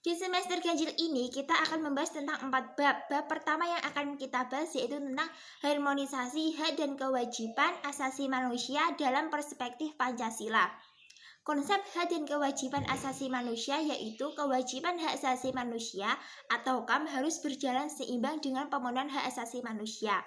Di semester ganjil ini kita akan membahas tentang 4 bab. Bab pertama yang akan kita bahas yaitu tentang harmonisasi hak dan kewajiban asasi manusia dalam perspektif Pancasila. Konsep hak dan kewajiban asasi manusia yaitu kewajiban hak asasi manusia atau HAM harus berjalan seimbang dengan pemenuhan hak asasi manusia.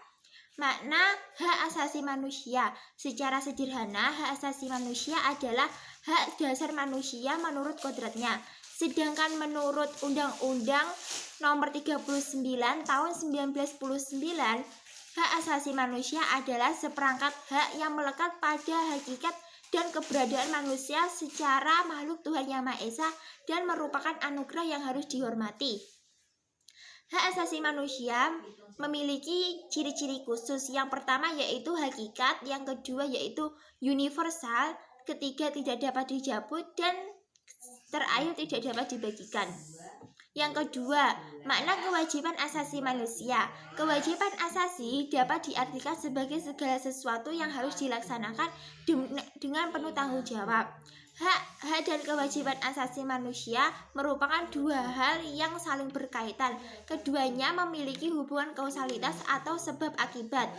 Makna hak asasi manusia secara sederhana, hak asasi manusia adalah hak dasar manusia menurut kodratnya. Sedangkan menurut Undang-Undang Nomor 39 Tahun 1999, hak asasi manusia adalah seperangkat hak yang melekat pada hakikat dan keberadaan manusia secara makhluk Tuhan Yang Maha Esa dan merupakan anugerah yang harus dihormati. Hak asasi manusia memiliki ciri-ciri khusus. Yang pertama yaitu hakikat, yang kedua yaitu universal, ketiga tidak dapat dicabut, dan terakhir tidak dapat dibagikan. Yang kedua, makna kewajiban asasi manusia. Kewajiban asasi dapat diartikan sebagai segala sesuatu yang harus dilaksanakan dengan penuh tanggung jawab. Hak dan kewajiban asasi manusia merupakan dua hal yang saling berkaitan. Keduanya memiliki hubungan kausalitas atau sebab akibat.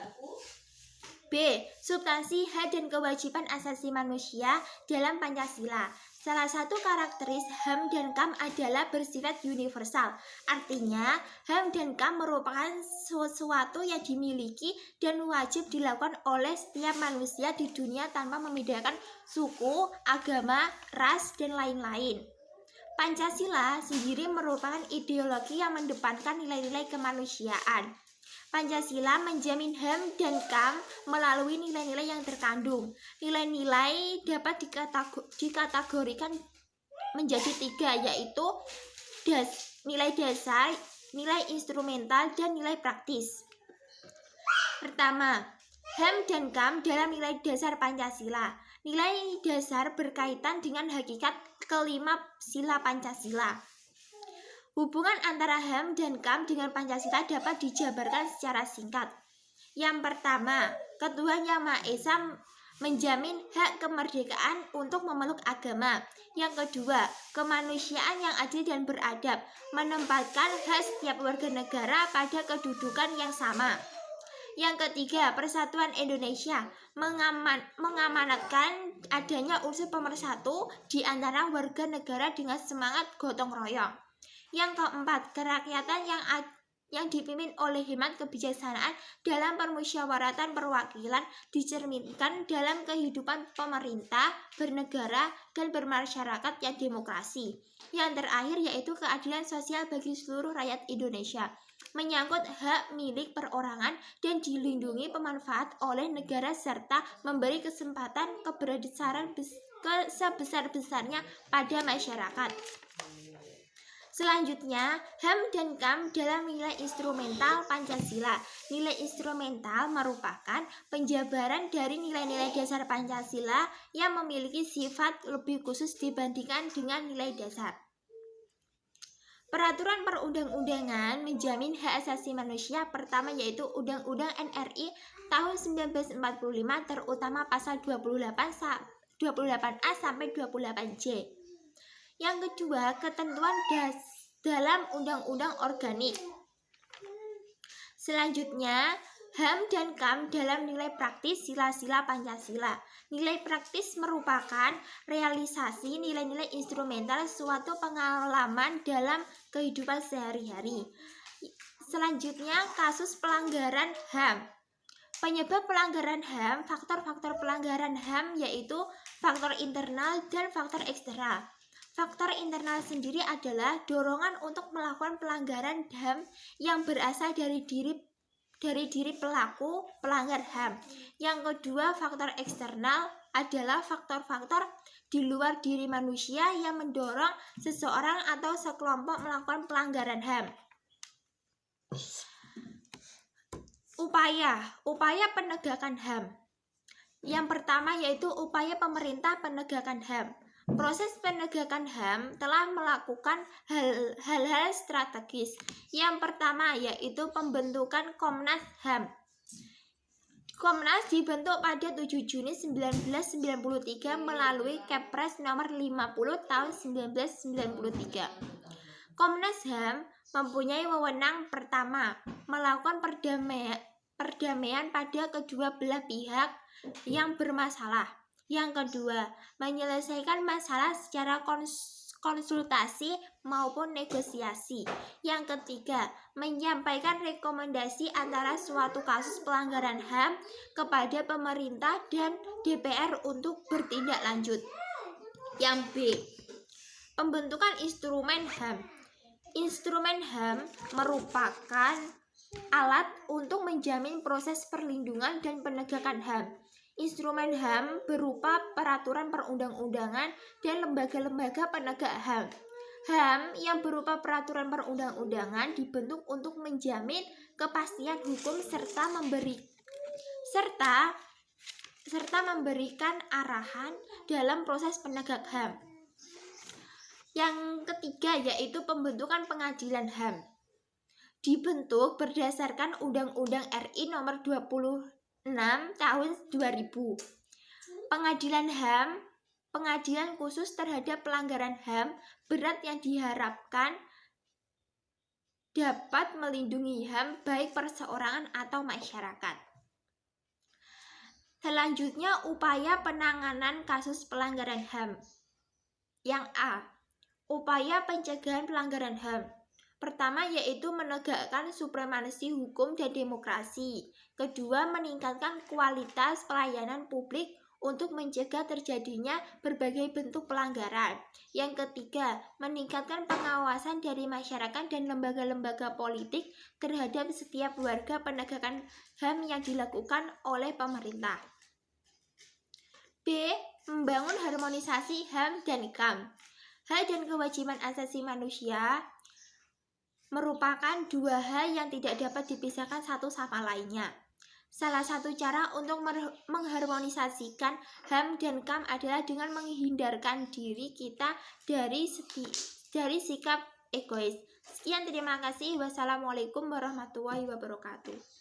B. Substansi hak dan kewajiban asasi manusia dalam Pancasila. Salah satu karakteris HAM dan KAM adalah bersifat universal. Artinya, HAM dan KAM merupakan sesuatu yang dimiliki dan wajib dilakukan oleh setiap manusia di dunia tanpa membedakan suku, agama, ras, dan lain-lain. Pancasila sendiri merupakan ideologi yang mendepankan nilai-nilai kemanusiaan. Pancasila menjamin HAM dan KAM melalui nilai-nilai yang terkandung. Nilai-nilai dapat dikategorikan menjadi 3, yaitu nilai dasar, nilai instrumental, dan nilai praktis. Pertama, HAM dan KAM dalam nilai dasar Pancasila. Nilai dasar berkaitan dengan hakikat kelima sila Pancasila. Hubungan antara HAM dan KAM dengan Pancasila dapat dijabarkan secara singkat. Yang pertama, Tuhan Yang Maha Esa menjamin hak kemerdekaan untuk memeluk agama. Yang kedua, kemanusiaan yang adil dan beradab, menempatkan hak setiap warga negara pada kedudukan yang sama. Yang ketiga, Persatuan Indonesia mengamanatkan adanya unsur pemersatu di antara warga negara dengan semangat gotong royong. Yang keempat, kerakyatan yang dipimpin oleh hikmat kebijaksanaan dalam permusyawaratan perwakilan dicerminkan dalam kehidupan pemerintah, bernegara, dan bermasyarakat yang demokrasi. Yang terakhir yaitu keadilan sosial bagi seluruh rakyat Indonesia, menyangkut hak milik perorangan dan dilindungi pemanfaat oleh negara serta memberi kesempatan keberadaan sebesar-besarnya pada masyarakat. Selanjutnya, HAM dan KAM dalam nilai instrumental Pancasila. Nilai instrumental merupakan penjabaran dari nilai-nilai dasar Pancasila yang memiliki sifat lebih khusus dibandingkan dengan nilai dasar. Peraturan perundang-undangan menjamin hak asasi manusia. Pertama yaitu Undang-Undang NRI tahun 1945, terutama pasal 28A sampai 28J. Yang kedua, ketentuan dalam Undang-Undang Organik. Selanjutnya, HAM dan KAM dalam nilai praktis sila-sila Pancasila. Nilai praktis merupakan realisasi nilai-nilai instrumental suatu pengalaman dalam kehidupan sehari-hari. Selanjutnya, kasus pelanggaran HAM. Penyebab pelanggaran HAM, faktor-faktor pelanggaran HAM yaitu faktor internal dan faktor eksternal. Faktor internal sendiri adalah dorongan untuk melakukan pelanggaran HAM yang berasal dari diri pelaku pelanggar HAM. Yang kedua, faktor eksternal adalah faktor-faktor di luar diri manusia yang mendorong seseorang atau sekelompok melakukan pelanggaran HAM. Upaya penegakan HAM. Yang pertama yaitu upaya pemerintah penegakan HAM. Proses penegakan HAM telah melakukan hal-hal strategis. Yang pertama yaitu pembentukan Komnas HAM. Komnas dibentuk pada 7 Juni 1993 melalui Kepres nomor 50 tahun 1993. Komnas HAM mempunyai wewenang pertama, melakukan perdamaian pada kedua belah pihak yang bermasalah. Yang kedua, menyelesaikan masalah secara konsultasi maupun negosiasi. Yang ketiga, menyampaikan rekomendasi antara suatu kasus pelanggaran HAM kepada pemerintah dan DPR untuk bertindak lanjut. Yang B, pembentukan instrumen HAM. Instrumen HAM merupakan alat untuk menjamin proses perlindungan dan penegakan HAM. Instrumen HAM berupa peraturan perundang-undangan dan lembaga-lembaga penegak HAM. HAM yang berupa peraturan perundang-undangan dibentuk untuk menjamin kepastian hukum serta memberikan arahan dalam proses penegak HAM. Yang ketiga yaitu pembentukan pengadilan HAM. Dibentuk berdasarkan Undang-Undang RI Nomor 26 Tahun 2000. Pengadilan HAM, pengadilan khusus terhadap pelanggaran HAM berat yang diharapkan dapat melindungi HAM baik perseorangan atau masyarakat. Selanjutnya, upaya penanganan kasus pelanggaran HAM. Yang A, upaya pencegahan pelanggaran HAM. Pertama yaitu menegakkan supremasi hukum dan demokrasi. Kedua, meningkatkan kualitas pelayanan publik untuk mencegah terjadinya berbagai bentuk pelanggaran. Yang ketiga, meningkatkan pengawasan dari masyarakat dan lembaga-lembaga politik terhadap setiap warga penegakan HAM yang dilakukan oleh pemerintah. B, membangun harmonisasi HAM dan KAM. Hak dan kewajiban asasi manusia merupakan dua hal yang tidak dapat dipisahkan satu sama lainnya. Salah satu cara untuk mengharmonisasikan HAM dan KAM adalah dengan menghindarkan diri kita dari sikap egois. Sekian, terima kasih. Wassalamualaikum warahmatullahi wabarakatuh.